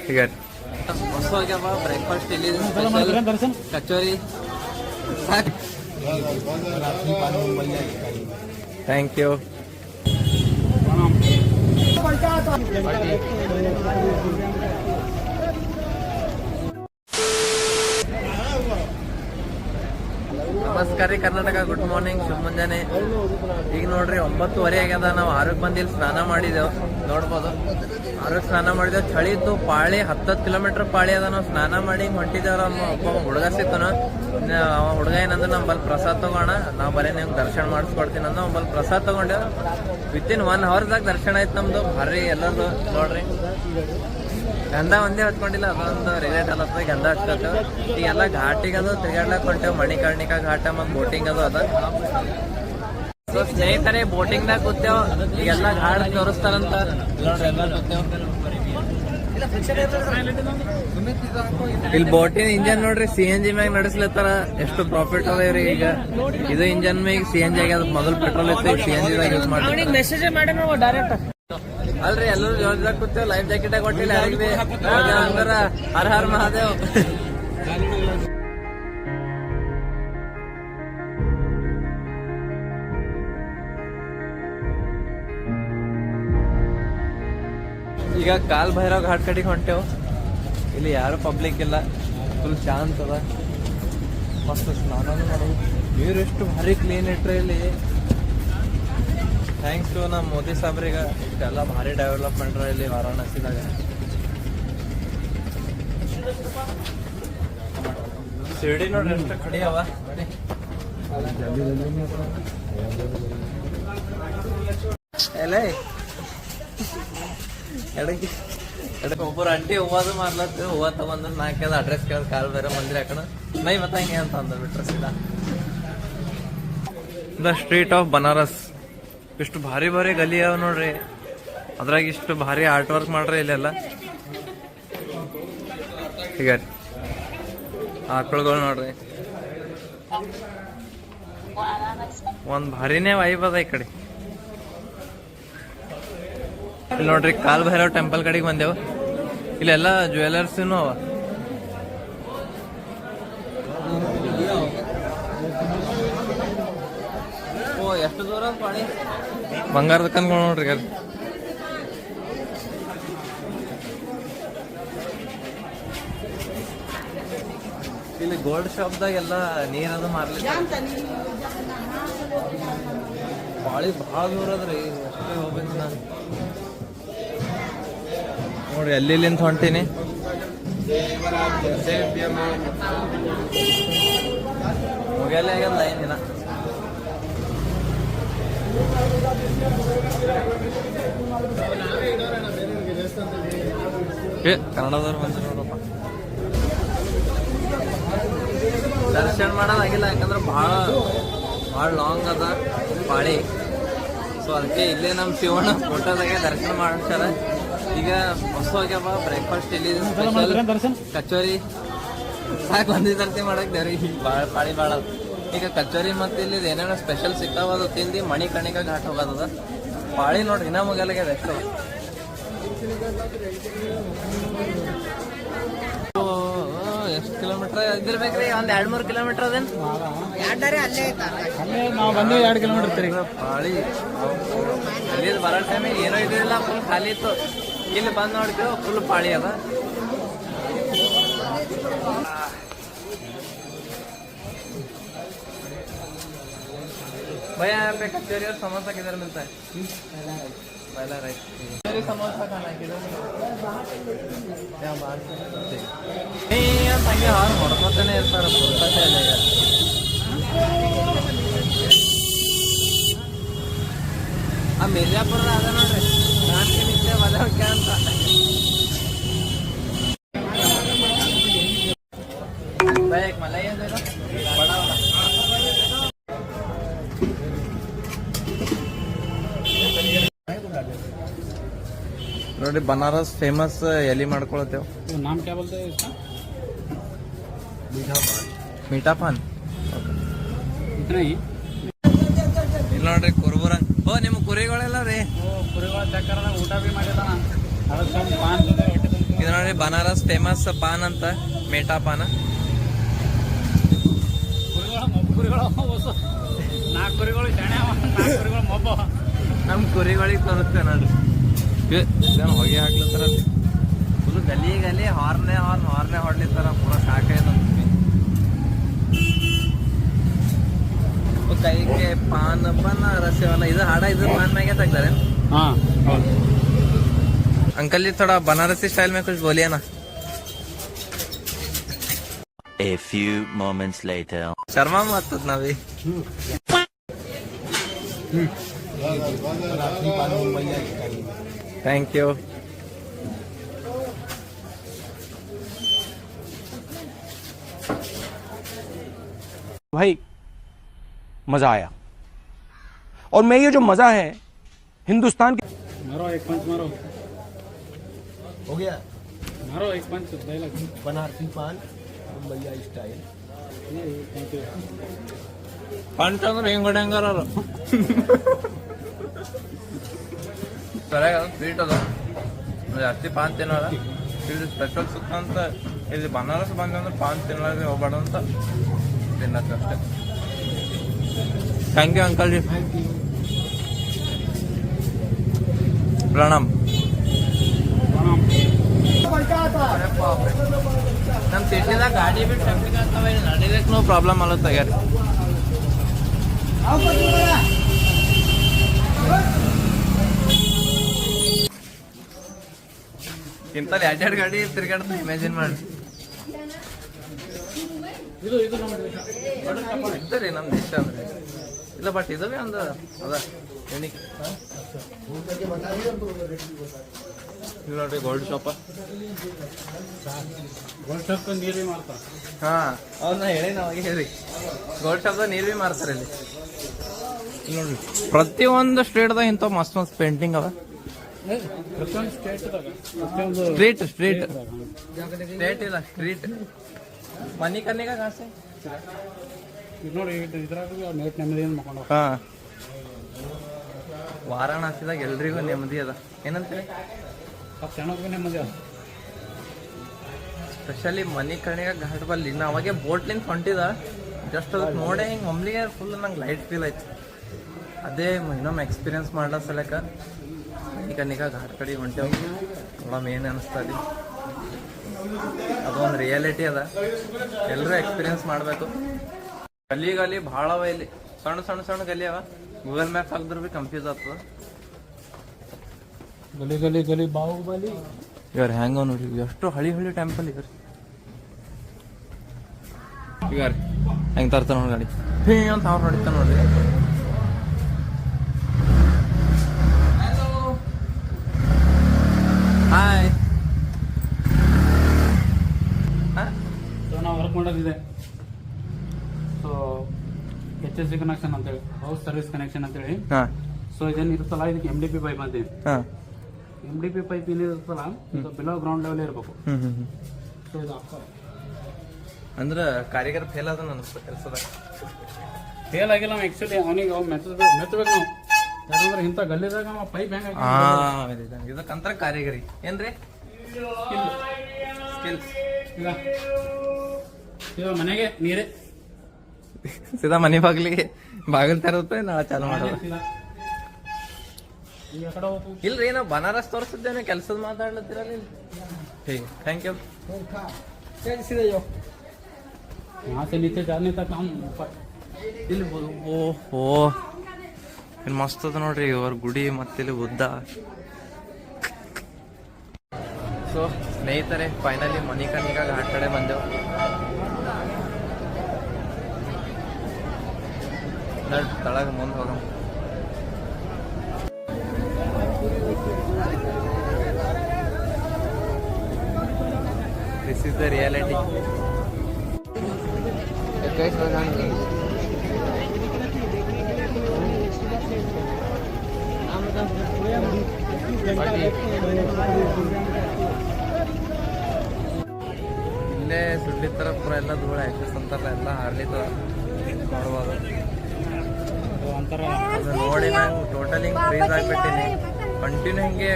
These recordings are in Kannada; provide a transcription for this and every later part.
ठीक है मस्त ಆಗ್ಯಾವ ಬ್ರೇಕ್ಫಾಸ್ಟ್ ಇಲ್ಲಿ ಸ್ಪೆಷಲ್ ಕಚೋರಿ ಥ್ಯಾಂಕ್ ಯು ನಮಸ್ಕಾರ ರೀ ಕರ್ನಾಟಕ. ಗುಡ್ ಮಾರ್ನಿಂಗ್, ಶುಭ ಮುಂಜಾನೆ. ಈಗ ನೋಡ್ರಿ 9:30 ಆಗ್ಯದ. ನಾವು 6ಕ್ಕೆ ಬಂದು ಇಲ್ಲಿ ಸ್ನಾನ ಮಾಡಿದೆವು. ನೋಡ್ಬೋದು 6ಕ್ಕೆ ಸ್ನಾನ ಮಾಡಿದೆವು. ಚಳಿ ಇತ್ತು, ಪಾಳಿ 10 ಕಿಲೋಮೀಟರ್ ಪಾಳಿ ಅದ. ನಾವು ಸ್ನಾನ ಮಾಡಿ ಹೊಂಟಿದ್ದೇವ್ರ. ಒಬ್ಬ ಹುಡುಗ ಸಿಕ್ಕನು. ಅವ ಹುಡುಗ ಏನಂದ್ರೆ ನಮ್ಮಲ್ಲಿ ಪ್ರಸಾದ ತಗೋಣ, ನಾವು ಬರೀ ನಿಮ್ಗೆ ದರ್ಶನ ಮಾಡಿಸ್ಕೊಡ್ತೀನಿ ಅಂದ. ನಮ್ಮಲ್ಲಿ ಪ್ರಸಾದ ತಗೊಂಡೇವು. ವಿತಿನ್ 1 ಅವರ್ದಾಗ ದರ್ಶನ ಆಯ್ತು ನಮ್ದು. ಭಾರಿ ಎಲ್ಲರದು ನೋಡ್ರಿ. ಗಂಧ ಒಂದೇ ಹಚ್ಕೊಂಡಿಲ್ಲ, ಅದೊಂದು ರಿಲೇಟ್ ಅಲ್ಲತ್ತ. ಗಂಧ ಹಚ್ಕೊತೇವೆ. ಈಗೆಲ್ಲ ಘಾಟಿಗೆ ಅದು ತಿರ್ಗಾಡ್ಲಕ್ ಹೊಂಟೇವು. ಮಣಿಕರ್ಣಿಕಾ ಘಾಟ ಮತ್ತು ಬೋಟಿಂಗ್ ಅದು ಅದ. ಸೊ ಸ್ನೇಹಿತರೆ, ಬೋಟಿಂಗ್ದಾಗ ಕೂತೇವ್. ಈಗೆಲ್ಲ ಘಾಟ್ ತೋರಿಸ್ತಾರಂತ ನೋಡ್ರಿ, ಎಲ್ಲ ಕೂತೇವ್. ಇಲ್ಲಿ ಬೋಟಿನ ಇಂಜನ್ ನೋಡ್ರಿ, CNG ಮ್ಯಾಗ ನಡೆಸ್ಲತ್ತಾರ. ಎಷ್ಟು ಪ್ರಾಫಿಟ್ ಅದ ಇವ್ರಿ. ಈಗ ಇದು ಇಂಜನ್ ಮ್ಯಾಗ CNG ಆಗ್ಯದ. ಮೊದಲು ಪೆಟ್ರೋಲ್ ಇತ್ತು, ಈಗ CNG ದಾಗ ಯೂಸ್ ಮಾಡಿ. ಮೆಸೇಜ್ ಮಾಡಿ ನಾವು ಡೈರೆಕ್ಟ್ ಅಲ್ರಿ. ಎಲ್ಲರೂ ಜೋರ್ದಾಗ ಕೂತೇವ್. ಲೈಫ್ ಜಾಕೆಟ್ ಕೊಟ್ಟಿಲ್ಲ ಯಾರಿಗೆ ಅಂದ್ರ ಹರ ಹರ್ ಮಹಾದೇವ್. ಈಗ ಕಾಲ್ ಭೈರವ್ ಘಾಟ್ ಕಡೆಗೆ ಹೊಂಟೇವು. ಇಲ್ಲಿ ಯಾರು ಪಬ್ಲಿಕ್ ಇಲ್ಲ, ಫುಲ್ ಶಾಂತ ಅದ. ಮಸ್ತ್ ಸ್ನಾನ ಮಾಡೋದು. ನೀರು ಎಷ್ಟು ಭಾರಿ ಕ್ಲೀನ್ ಇಟ್ರೆ ಇಲ್ಲಿ. ಥ್ಯಾಂಕ್ಸ್ ಟು ನಮ್ಮ ಮೋದಿ ಸಾಬ್ರಿಗೆ. ಇಷ್ಟೆಲ್ಲ ಭಾರಿ ಡೆವಲಪ್ಮೆಂಟ್ ಇಲ್ಲಿ ವಾರಾಣಸಿದಾಗ. ಶಿರ್ಡಿ ನೋಡ್ರಿ ಎಷ್ಟು ಕಡಿ ಅವ. ಎಲ್ಲ ಒಬ್ಬರು ಅಂಟಿ ಹೂವದು ಮಾರ್ಲತ್ತು. ಹೂವ ತಗೊಂಡ್ರೆ 4 ಅಡ್ರೆಸ್ ಕೇಳಿದ್ ಕಾಲ್ ಬೇರೆ ಮಂದಿರ ಹಾಕೋಣ ನೈ ಮತ್ತ ಹಿಂಗೆ ಅಂತ ಅಂದ ಬಿಟ್ರೆ ಸೀದಾ. The street of Banaras. ಇಷ್ಟು ಭಾರಿ ಭಾರಿ ಗಲಿ ಅವ ನೋಡ್ರಿ. ಅದ್ರಾಗ ಇಷ್ಟು ಭಾರಿ ಆರ್ಟ್ ವರ್ಕ್ ಮಾಡ್ರಿ ಇಲ್ಲೆಲ್ಲ. ಈಗ ಆಕಳುಗಳು ನೋಡ್ರಿ, ಒಂದ್ ಭಾರಿನೇ ವೈಬ್ ಅದ ಈ ಕಡೆ. ಇಲ್ಲಿ ನೋಡ್ರಿ ಕಾಲ್ ಭೈರವ್ ಟೆಂಪಲ್ ಕಡೆಗೆ ಬಂದೆವು. ಇಲ್ಲೆಲ್ಲ ಜ್ಯುವೆಲರ್ಸ್ನು ಅವ. ಓ ಎಷ್ಟು ದೂರ ಪಾಣಿ. ಬಂಗಾರದ ಕನ್ಗಳು ನೋಡ್ರಿ ಅಲ್ಲಿ. ಇಲ್ಲಿ ಗೋಲ್ಡ್ ಶಾಪ್ದಾಗ ಎಲ್ಲ ನೀರದು ಮಾರ್ಲಿಕ್ಕೆ ಬಾಳಿ ಭಾಳ ದೂರ ಅದ್ರಿ. ಅಷ್ಟೇ ಹೋಗ್ಬೇಕು ನಾನು ನೋಡಿ. ಅಲ್ಲಿಂದ ಹೊಂಟೀನಿ. ಮುಗಿಯಲ್ಲ ಆಗ್ಯದ ಲೈನ್ ದಿನ. ಕನ್ನಡದವ್ರು ಬಂದ್ರು ನೋಡಪ್ಪ. ದರ್ಶನ ಮಾಡೋದಾಗಿಲ್ಲ, ಯಾಕಂದ್ರೆ ಭಾಳ ಲಾಂಗ್ ಅದ ಪಾಳಿ. ಸೊ ಅದಕ್ಕೆ ಇಲ್ಲೇ ನಮ್ಮ ಶಿವಣ್ಣ ಫೋಟೋದಾಗೆ ದರ್ಶನ ಮಾಡ್ತಾರೆ. ಈಗ ಹೊಸ ಹೋಗ್ಯಪ್ಪ ಬ್ರೇಕ್ಫಾಸ್ಟ್ ಇಲ್ಲಿ ಸ್ಪೆಷಲ್ ಕಚೋರಿ. ಸಾಕು ಒಂದೇ ಸರ್ತಿ ಮಾಡಕ್ ದೇವ್ರಿ. ಪಾಳಿ ಭಾಳ. ಈಗ ಕಚೋರಿ ಮತ್ತು ಇಲ್ಲಿ ಏನೇನೋ ಸ್ಪೆಷಲ್ ಸಿಗ್ತಾವ ಅದು ತಿಂದು ಮಣಿಕರ್ಣಿಕಾ ಘಾಟ್ ಹೋಗೋದದ. ಪಾಳಿ ನೋಡ್ರಿ ಇನ್ನ ಮುಗಿಯಲಾಗ್ಯದ. ಎಷ್ಟು ಎಷ್ಟು ಕಿಲೋಮೀಟರ್ ಇದಿರ್ಬೇಕ್ರಿ? ಒಂದ್ 2-3 ಕಿಲೋಮೀಟರ್ ಅದೇನ್ ನಾವು ಬಂದು 2 ಕಿಲೋಮೀಟರ್ ಪಾಳಿ. ಇಲ್ಲಿ ಬರೋ ಟೈಮಿಗೆ ಏನೋ ಇದಿಲ್ಲ, ಫುಲ್ ಖಾಲಿ ಇತ್ತು. ಇಲ್ಲಿ ಬಂದು ನೋಡಿದ್ರು ಫುಲ್ ಪಾಳಿ ಅದ. भैया यहाँ पे कचौरी और समोसा किधर मिलता है? पहला राइस कचौरी समोसा खाना किधर यहाँ बाहर ತಂಗಿ ಹಾರು ಹೊಡ್ಕೊತಾನೆ ಇರ್ತಾರೆ. ಪುಸ್ತಕ ಇಲ್ಲ. ಆ ಮಿರ್ಜಾಪುರ ಅದ ನೋಡ್ರಿ, ನಾನು ನಿಂತೆ ಮಲಕ್ಕೆ ಅಂತ. ಮಲೈ ಅಂದ್ರೆ ಬಡ ನೋಡಿ. ಬನಾರಸ್ ಫೇಮಸ್ ಎಲಿ ಮಾಡ್ಕೊಳತ್ತೇವ್. ನಾಮ್ ಕ್ಯಾ ಬೋಲ್ತೆ ಹೈ ಇಸ್ಕಾ? ಮೀಠಾ ಪಾನ್. ಇತನಾ ಹಿ. ಇಲ್ಲಿ ನೋಡ್ರಿ ಕುರುಬುರಂಗ್. ಓ ನಿಮ್ಮ ಕುರಿಗಳೆಲ್ಲ ರೀ ಕುರಿಗಳ ಚಕ್ಕರದ ಊಟ ಬಿ ಮಾಡಿದಾನ. ಅದಕ್ಕೆ ಪಾನ್ ಇದು ನೋಡ್ರಿ ಬನಾರಸ್ ಫೇಮಸ್ ಪಾನ್ ಅಂತ, ಮೇಟಾ ಪಾನ. ಕುರಿಗಳು ಹೊಸ 4 ಕುರಿಗಳು ಶಾಣೆ, 4 ಕುರಿಗಳು ಮೊಬ್ಬ. ನಮ್ಮ ಕುರಿಗಳಿಗೆ ತೋರಿಸ್ತೇವೆ ನೋಡ್ರಿ. ಇದನ್ನು ಹೊಗೆ ಹಾಕ್ಲತ್ತಾರಲ್ಲಿ ಫುಲ್ ಗಲಿ ಗಲಿ ಹಾರ್ನೆ ಹೊಡ್ಲಿತ್ತಾರ. ಪೂರ ಸಾಕಾಯ್ತು ಕೈಗೆ ಪಾನ್ ಬನಾರಸ್ वाला ಇದು ಹಾಡ ಇದು ಪಾನ್ में क्या ತೆಗ್ದಾರೆ. हाँ अंकल जी थोड़ा बनारसी स्टाइल में कुछ बोलिए ना. A few moments later. Sharma मत नावी. Thank you. भाई मजा आया, और मैं ये जो मजा है हिंदुस्तान के मारो एक पंच मारो. हो गया. मारो एक पंच डायलॉग. बनारसी पान मुंबईया स्टाइल. पंच ಅಂದ್ರೆ ಹೆಂಗ್ ಹೊಡೆಂಗಾರ ಸರಿಯಾಗ ಸ್ವೀಟ್ ಅದ ಜಾಸ್ತಿ ಪಾನ್ ತಿನ್ನೋದ. ಇದು ಸ್ಪೆಷಲ್ ಸುತ್ತ ಅಂತ ಇಲ್ಲಿ ಬನಾರಸ್ ಬಂದ್ರೆ ಪಾನ್ ತಿನ್ನೋದೇ ಹೋಗ್ಬಾರ್ದು ಅಂತ ತಿನ್ನತ್ತೆ ಅಷ್ಟೇ. Thank you uncle ji. प्रणाम. ನಮ್ಮ ಸಿಟಿದಾಗ ಗಾಡಿ ಬಿಟ್ಟು ಟ್ರಾಫಿಕ್ ಆಗ್ತಾವ, ಇಲ್ಲಿ ನಡಿಲಿಕ್ಕೆ ಪ್ರಾಬ್ಲಮ್ ಆಗುತ್ತೆ ಯಾರು. ಇಂಥಲ್ಲಿ ಎರಡೆರಡು ಗಾಡಿ ತಿರ್ಗಾಡ್ತಾ ಇಮ್ಯಾಜಿನ್ ಮಾಡಿ. ಇದ್ದರೆ ನಮ್ಮ ದೇಶ ಅಂದ್ರೆ ಇಲ್ಲ, ಬಟ್ ಇದಾವೆ ಒಂದು ಅದ ಯೂನಿಕ್. ಇದು ನೋಡ್ರಿ ಗೋಲ್ಡ್ ಶಾಪ. ಗೋಲ್ಡ್ ಶಾಪ್ ನೀರು ಬಿ ಮಾಡ್ತಾರ. ಹಾ ಅವ್ರನ್ನ ಹೇಳಿ ನಾವಾಗಿ ಹೇಳಿ ಗೋಲ್ಡ್ ಶಾಪ್ದಾಗ ನೀರು ಬಿ ಮಾರ್ತಾರೆ ಇಲ್ಲಿ. ನೋಡ್ರಿ ಪ್ರತಿಯೊಂದು ಸ್ಟ್ರೀಟ್ದಾಗ ಇಂಥ ಮಸ್ತ್ ಮಸ್ತ್ ಪೇಂಟಿಂಗ್ ಅವ. ಪ್ರತಿಯೊಂದು ಸ್ಟೇಟ್ದಾಗ ಪ್ರತಿಯೊಂದು ಸ್ಟ್ರೀಟ್ ಇಲ್ಲ ಸ್ಟ್ರೀಟ್ ಮನಿ ಕನ್ನಿಗ ಕಾಸೆ. ಇದು ನೋಡಿ ಇದ್ರಾಗ ನೈಟ್ ನೆಮ್ಮದಿಯಿಂದ ಮಕ್ಕೊಂಡು. ಹಾ ವಾರಾಣಸಿದಾಗ ಎಲ್ರಿಗೂ ನೆಮ್ಮದಿ ಅದ. ಏನಂತೀರಿ? ಚೆನ್ನಾಗಿ ನೆಮ್ಮದಿ ಅದ. ಸ್ಪೆಷಲಿ ಮನಿ ಕಣಿಗ ಘಾಟ್ ಬಲ್ಲಿ ನಾ ಅವಾಗೆ ಬೋಟ್ಲಿಂದ ಹೊಂಟಿದ. ಜಸ್ಟ್ ಅದಕ್ಕೆ ನೋಡೇ ಹಿಂಗೆ ಒಮ್ಲಿಗೆ ಫುಲ್ ನಂಗೆ ಲೈಟ್ ಫೀಲ್ ಆಯ್ತು. ಅದೇ ಇನ್ನೊಮ್ಮೆ ಎಕ್ಸ್ಪೀರಿಯನ್ಸ್ ಮಾಡ್ಲ ಸಲಕ ಮನಿ ಕಣಿಗ ಘಾಟ್ ಕಡೆ ಹೊಂಟೇವು. ನೋಡಮ್ ಏನು ಅನಿಸ್ತದೆ. ಅದೊಂದು ರಿಯಾಲಿಟಿ ಅದ, ಎಲ್ಲರೂ ಎಕ್ಸ್ಪೀರಿಯನ್ಸ್ ಮಾಡಬೇಕು. ಗಲಿ ಭಾಳ ಅವ ಇಲ್ಲಿ, ಸಣ್ಣ ಗಲಿ ಅವ. ಗೂಗಲ್ ಮ್ಯಾಪ್ ಹಾಕಿದ್ರು ಬಿ ಕನ್ಫ್ಯೂಸ್ ಆಗ್ತದ. ಗಲಿ ಬಾಹುಬಲಿ ಇವ್ರು ಹೆಂಗ ನೋಡಿ ಎಷ್ಟು ಹಳಿ ಟೆಂಪಲ್ ಇವ್ರಿ. ಈಗ ಹೆಂಗ್ ತರ್ತಾನ ನೋಡಿ ಗಾಡಿ ಅಂತ ಅವ್ರು ನೋಡಿತಾನ ನೋಡ್ರಿ. ಹಾಯ್. ನಾವು ವರ್ಕ್ ಮಾಡೋದಿದೆ. ಸೊ HSC ಕನೆಕ್ಷನ್ ಅಂತೇಳಿ, ಹೌಸ್ ಸರ್ವಿಸ್ ಕನೆಕ್ಷನ್ ಅಂತೇಳಿ. ಸೊ ಇದೇನು ಇರುತ್ತಲ್ಲ, ಇದಕ್ಕೆ MDP ಪೈಪ್ ಅಂತೀವಿ. MDP ಪೈಪ್ ಏನಿರುತ್ತಲ್ಲ ಇದು ಬಿಲೋ ಗ್ರೌಂಡ್ ಲೆವೆಲ್ ಇರಬೇಕು. ಸೊ ಇದು ಅಂದ್ರೆ ಕಾರಿಗರ್ ಫೇಲ್ ಅದ ನನ್ನ ಕೆಲಸದ. ಫೇಲ್ ಆಗಿಲ್ಲ ನಾವು. ಆಕ್ಚುಲಿ ಅವನಿಗೆ ಮೆಚ್ಚಬೇಕು ನಾವು. ಯಾಕಂದ್ರೆ ಇಂಥ ಗಲ್ಲಿದಾಗ ಪೈಪ್ ಹೆಂಗೆ ಇದಕ್ಕಂತ ಕಾರಿಗರಿ ಏನ್ರಿ ಸ್ಕಿಲ್ಸ್. ಈಗ ಮನೆಗೆ ನೀರೇ ಸೀದಾ ಮನೆ ಬಾಗಿಲಿಗೆ ಬಾಗಿಲು ತರುತ್ತೆ, ನಾಳೆ ಚಾಲು ಮಾಡೋದು. ಇಲ್ರಿ ನಾವು ಬನಾರಸ್ ತೋರಿಸಿದ್ದೇನೆ, ಕೆಲಸದ ಮಾತಾಡ್ಲತ್ತೀರಲ್ಲ. Thank you. ಇಲ್ಲಿ ಓಹೋ ಇಲ್ಲಿ ಮಸ್ತ್ ಅದ ನೋಡ್ರಿ ಅವ್ರ ಗುಡಿ, ಮತ್ತಿಲ್ಲಿ ಬುದ್ಧ. ಸೊ ಸ್ನೇಹಿತರೆ, ಫೈನಲಿ ಮನಿಕನಿಗ ಘಾಟ್ ಕಡೆ ಬಂದೆವು. ತಳಗ ಮುಂದೆ ಹೋಗ. This is the reality. ಇಲ್ಲೇ ಸುಡ್ಲಿತ್ತರ ಪೂರ ಎಲ್ಲ ಧೂಳ ಆಕ್ಸಸ್ ಅಂತಾರಲ್ಲ, ಎಲ್ಲ ಹಾರ್ಲಿತ್ತದ ನೋಡ್ಬೋದು. ಅಂತ ಒಂಥರ ಅದು ನೋಡಿ ನಂಗೆ ಟೋಟಲ್ ಹಿಂಗೆ ಫ್ರೀಸ್ ಆಗಿಬಿಟ್ಟಿನಿ. ಕಂಟಿನ್ಯೂ ಹಿಂಗೆ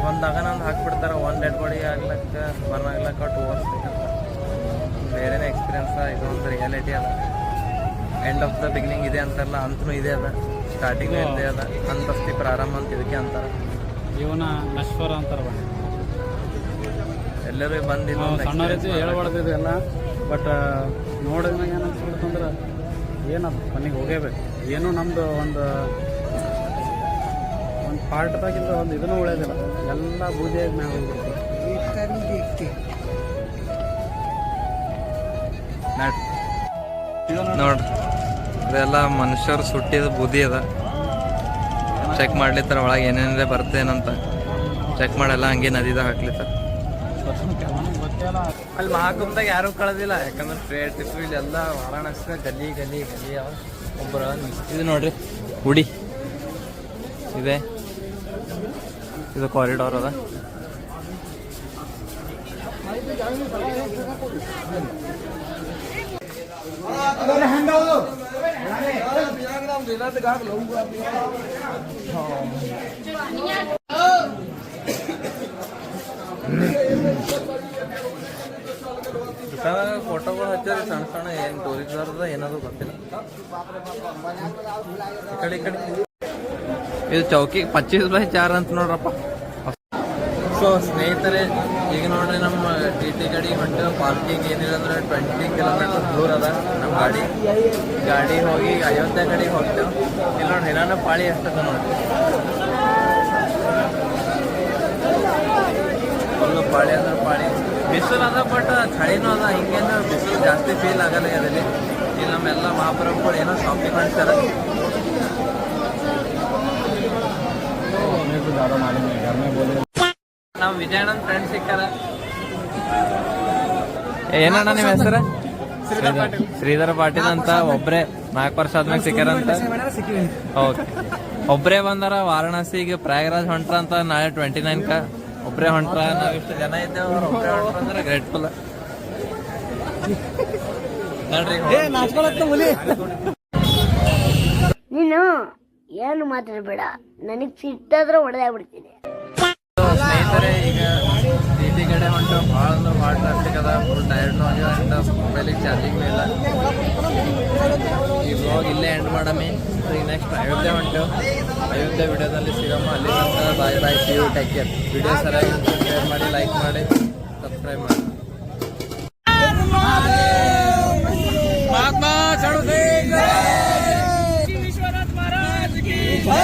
ಒಂದು ಅಗನೊಂದು ಹಾಕ್ಬಿಡ್ತಾರೆ, ಒಂದು ಡೆಡ್ ಬಾಡಿ ಆಗ್ಲಕ್ಕ ಬರ್ನ್ ಆಗ್ಲಕ್ಕ 2 hours ಬೇಕಂತ. ಬೇರೆನೇ ಎಕ್ಸ್ಪೀರಿಯನ್ಸ್. ಇದೊಂದು ರಿಯಾಲಿಟಿ ಅದ. ಎಂಡ್ ಆಫ್ ದ ಬಿಗಿನಿಂಗ್ ಇದೆ ಅಂತಾರಲ್ಲ, ಅಂತೂ ಇದೆ ಅದ. ಸ್ಟಾರ್ಟಿಂಗ್ ಇದ್ದೇ ಅದ. ಅಂತಸ್ತಿ ಪ್ರಾರಂಭ ಅಂತ ಇದಕ್ಕೆ ಅಂತಾರೆ. ಜೀವನ ನಶ್ವರ ಅಂತಾರ. ಎಲ್ಲರೂ ಬಂದಿಲ್ಲ ಸಣ್ಣ ರೀತಿ ಹೇಳ್ಬಾರ್ದು ಎಲ್ಲ, ಬಟ್ ನೋಡಿದ್ಮೇಲೆ ಏನು ಅನ್ಸ್ಬಿಡ್ತಂದ್ರೆ ಏನದು ಮನೆಗೆ ಹೋಗೇಬೇಕು. ಏನು ನಮ್ಮದು ಒಂದು ಪಾರ್ಟ್ದಾಗಿಂದ ಒಂದು ಇದನ್ನು ಉಳಿಯೋದಿಲ್ಲ, ಎಲ್ಲ ಬೂದಿಯಾಗಿ ಮ್ಯಾಗ ಹೋಗ್ಬಿಡ್ತೀವಿ. ನೋಡ್ರಿ ಇದೆಲ್ಲ ಮನುಷ್ಯರು ಸುಟ್ಟಿದ ಬುದ್ಧಿ ಅದ. ಚೆಕ್ ಮಾಡ್ಲಿತ್ತಾರ ಒಳಗೆ ಏನೇನೇ ಬರ್ತೇನಂತ ಚೆಕ್ ಮಾಡಲ್ಲ, ಹಂಗೆ ನದಿದಾಗ ಹಾಕ್ಲಿತ್ತಾರ. ಅಲ್ಲಿ ಮಹಾಕುಂಭದಾಗ ಯಾರೂ ಕಳೆದಿಲ್ಲ, ಯಾಕಂದ್ರೆ ಟ್ರೇಡ್ ಟಿಪ್ಪು ಇಲ್ಲೆಲ್ಲ ವಾರಾಣಸಿ ಗಲಿ ಗಲಿ ಗಲಿ ಅವ. ಒಬ್ಬರ ಇದು ನೋಡ್ರಿ ಗುಡಿ ಇದೆ, ಇದು ಕಾರಿಡಾರ್ ಅದ. ಫೋಟೋಗಳು ಹಚ್ಚಾರಿ ಸಣ್ಣ ಸಣ್ಣ, ಏನು ಟೂರಿಸ್ಟರ್ದ ಏನದು ಗೊತ್ತಿಲ್ಲ. ಈ ಕಡೆ ಇದು ಚೌಕಿ 25/4 ಅಂತ ನೋಡ್ರಪ್ಪ. ಸೊ ಸ್ನೇಹಿತರೆ, ಈಗ ನೋಡ್ರಿ ನಮ್ಮ ಟಿ ಗಾಡಿ ಹೊಂಟು ಪಾರ್ಕಿಂಗ್ ಏನಿಲ್ಲ ಅಂದ್ರೆ 20 ಕಿಲೋಮೀಟರ್ ದೂರ ಅದ ನಮ್ಮ ಗಾಡಿ ಹೋಗಿ ಅಯೋಧ್ಯೆ ಕಡೆಗೆ ಹೋಗ್ತೇವೆ. ಇಲ್ಲಿ ನೋಡ್ರಿ ನಾನು ಪಾಳಿ ಎಷ್ಟದ ನೋಡ್ರಿ, ಫುಲ್ಲು ಪಾಳಿ ಅಂದ್ರೆ ಪಾಳಿ. ಬಿಸಿಲು ಅದ, ಬಟ್ ಚಳಿನೂ ಅದ. ಹಿಂಗೇನು ಬಿಸಿಲು ಜಾಸ್ತಿ ಫೀಲ್ ಆಗಲ್ಲ ಅದರಲ್ಲಿ. ಇಲ್ಲಿ ನಮ್ಮೆಲ್ಲ ಮಹಾಪ್ರಭುಗಳು ಏನೋ ಶಾಪಿಂಗ್ ಮಾಡ್ತಾರೆ. ನಾವು ವಿಜಯಣ್ಣನ ಫ್ರೆಂಡ್ ಸಿಕ್ಕಾರ. ಏನಣ್ಣ ನಿಮ್ಮ ಹೆಸರು? ಶ್ರೀಧರ ಪಾಟೀಲ್ ಅಂತ. ಒಬ್ರೆ 4 ವರ್ಷ ಆದ್ಮೇಲೆ ಸಿಕ್ಕಾರಂತ. ಓಕೆ, ಒಬ್ರೇ ಬಂದಾರ ವಾರಾಣಸಿಗೆ. ಪ್ರಯಾಗರಾಜ್ ಹೊಂಟ್ರ ಅಂತ ನಾಳೆ 29ಕ ಒಬ್ರೇ ಹೊಂಟ್ರ. ನಾವ್ ಇಷ್ಟು ಜನ ಇದ್ದೇವೆ, ಅವ್ರು ಒಬ್ರೇ ಹೊಂಟ್ರ ಅಂದ್ರೆ ಗ್ರೇಟ್ಫುಲ್ ನೋಡ್ರಿ. ನೀನು ಏನು ಮಾತಾಡಬೇಡ, ನನಗೆ ಸಿಟ್ಟಾದ್ರೆ ಹೊಡೆದಾಗ್ಬಿಡ್ತೀನಿ. ಸ್ನೇಹಿತರೆ, ಈಗ ಟಿ ಕಡೆ ಹೊಂಟು. ಭಾಳ ಅಂದ್ರೆ ಭಾಳ ಟ್ರಾಫಿಕ್ ಅದ. ಫುಲ್ ಟೈರ್ಡ್ನು ಆಗ್ಯದ. ಅಂಡ್ ಮೊಬೈಲಿಗೆ ಚಾರ್ಜಿಂಗ್ ಇಲ್ಲ. ಈ ಬ್ಲಾಗ್ ಇಲ್ಲೇ ಎಂಡ್ ಮಾಡಮಿ. ಈಗ ನೆಕ್ಸ್ಟ್ ಅಯೋಧ್ಯೆ ಹೊಂಟು. ಅಯೋಧ್ಯೆ ವಿಡಿಯೋದಲ್ಲಿ ಸಿಗಮ್ಮ. ಅಲ್ಲಿ ತನಕ bye bye, see you, take care. Video ಸರಿಯಾಗಿ ಶೇರ್ ಮಾಡಿ, ಲೈಕ್ ಮಾಡಿ, ಸಬ್ಸ್ಕ್ರೈಬ್ ಮಾಡಿ. ಮಹಾತ್ಮ ಚಾಣು ಸಿಂಗ್ ಜೈ. ವಿಶ್ವನಾಥ್ ಮಹಾರಾಜ್ ಕಿ ಜೈ.